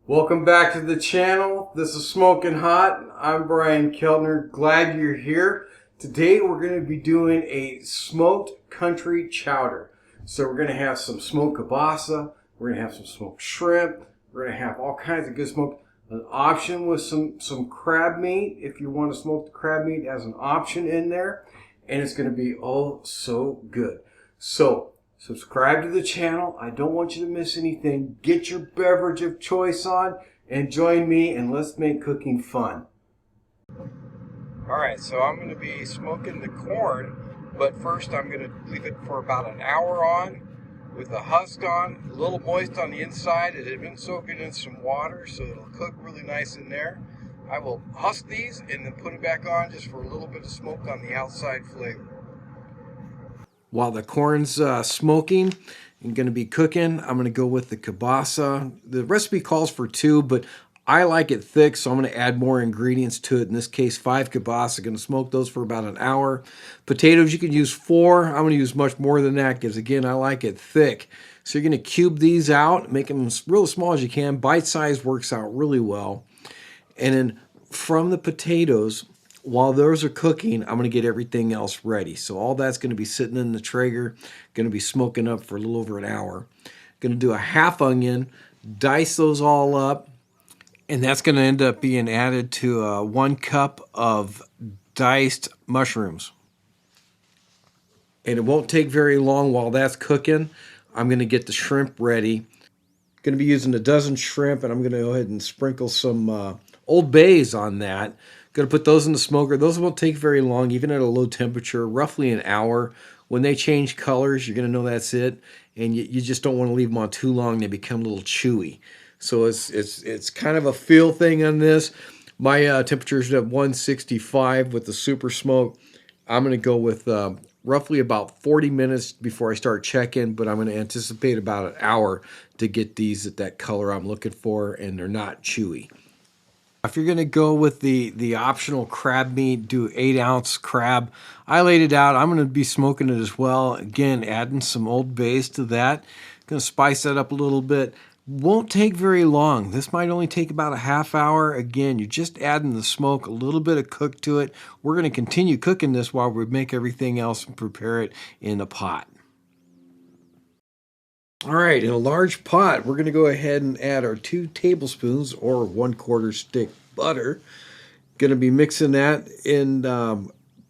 Welcome back to the channel. This is Smoking Hot. I'm Brian Keltner. Glad you're here. Today we're going to be doing a smoked country chowder. So we're going to have some smoked kielbasa. We're going to have some smoked shrimp. We're going to have all kinds of good smoke. An option with some crab meat. If you want to smoke the crab meat as an option in there. And it's going to be oh so good. So subscribe to the channel. I don't want you to miss anything. Get your beverage of choice on and join me and let's make cooking fun. Alright, so I'm going to be smoking the corn, but first I'm going to leave it for about an hour on with the husk on, a little moist on the inside. It had been soaking in some water, so it'll cook really nice in there. I will husk these and then put it back on just for a little bit of smoke on the outside flavor. While the corn's smoking and going to be cooking, I'm going to go with the kielbasa. The recipe calls for 2, but I like it thick, so I'm going to add more ingredients to it. In this case, 5 kielbasa. Going to smoke those for about an hour. Potatoes, you can use 4. I'm going to use much more than that because, again, I like it thick. So you're going to cube these out, make them real small as you can. Bite size works out really well. And then from the potatoes, while those are cooking, I'm going to get everything else ready. So all that's going to be sitting in the Traeger, going to be smoking up for a little over an hour. Going to do a half onion, dice those all up, and that's going to end up being added to 1 cup of diced mushrooms. And it won't take very long while that's cooking. I'm going to get the shrimp ready. Going to be using a dozen shrimp, and I'm going to go ahead and sprinkle some Old Bays on that. Going to put those in the smoker. Those won't take very long, even at a low temperature, roughly an hour. When they change colors, you're going to know that's it. And you just don't want to leave them on too long. They become a little chewy. So it's kind of a feel thing on this. My temperature is at 165 with the super smoke. I'm going to go with roughly about 40 minutes before I start checking, but I'm going to anticipate about an hour to get these at that color I'm looking for, and they're not chewy. If you're going to go with the optional crab meat, do 8-ounce crab. I laid it out. I'm going to be smoking it as well. Again, adding some Old Bays to that. Going to spice that up a little bit. Won't take very long. This might only take about a half hour. Again, you're just adding the smoke, a little bit of cook to it. We're going to continue cooking this while we make everything else and prepare it in a pot. All right, in a large pot, we're going to go ahead and add our 2 tablespoons or 1/4 stick butter. Going to be mixing that in,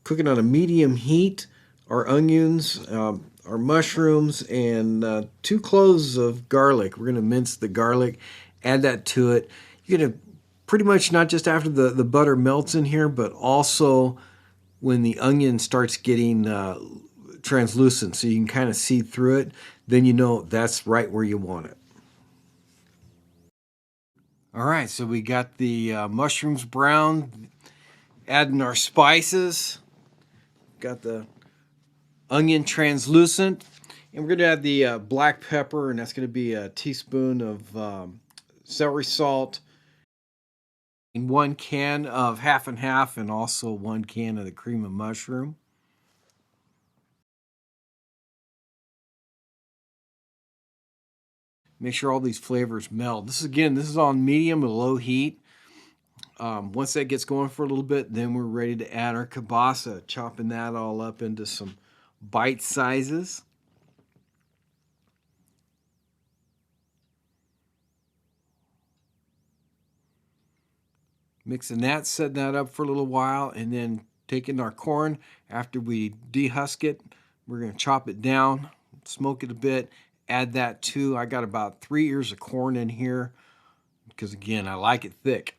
cooking on a medium heat. Our onions, our mushrooms, and 2 cloves of garlic. We're going to mince the garlic, add that to it. You're going to pretty much not just after the butter melts in here, but also when the onion starts getting translucent so you can kind of see through it, then you know that's right where you want it. All right, so we got the mushrooms browned, adding our spices, got the onion translucent, and we're going to add the black pepper, and that's going to be a teaspoon of celery salt, and 1 can of half and half, and also 1 can of the cream of mushroom. Make sure all these flavors meld. This is on medium to low heat. Once that gets going for a little bit, then we're ready to add our kielbasa, chopping that all up into some bite sizes. Mixing that, setting that up for a little while, and then taking our corn after we dehusk it. We're going to chop it down, smoke it a bit, add that too. I got about 3 ears of corn in here because, again, I like it thick.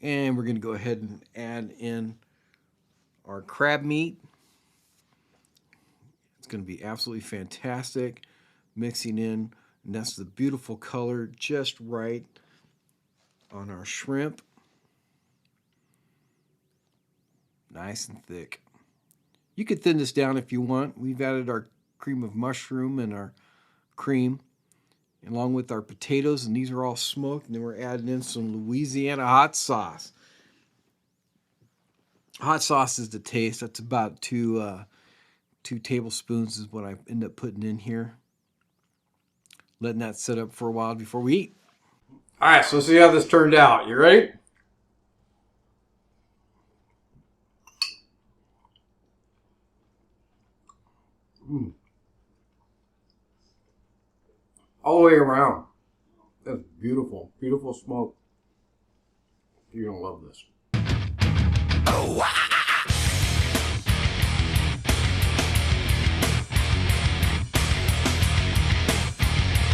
And we're going to go ahead and add in our crab meat. It's going to be absolutely fantastic. Mixing in, and that's the beautiful color just right on our shrimp. Nice and thick. You could thin this down if you want. We've added our cream of mushroom and our cream along with our potatoes, and these are all smoked, and then we're adding in some Louisiana hot sauce. Hot sauce is the taste. That's about 2 2 tablespoons is what I end up putting in here. Letting that sit up for a while before we eat. All right, so let's see how this turned out. You ready? All the way around. That's beautiful. Beautiful smoke. You're going to love this. Oh, wow.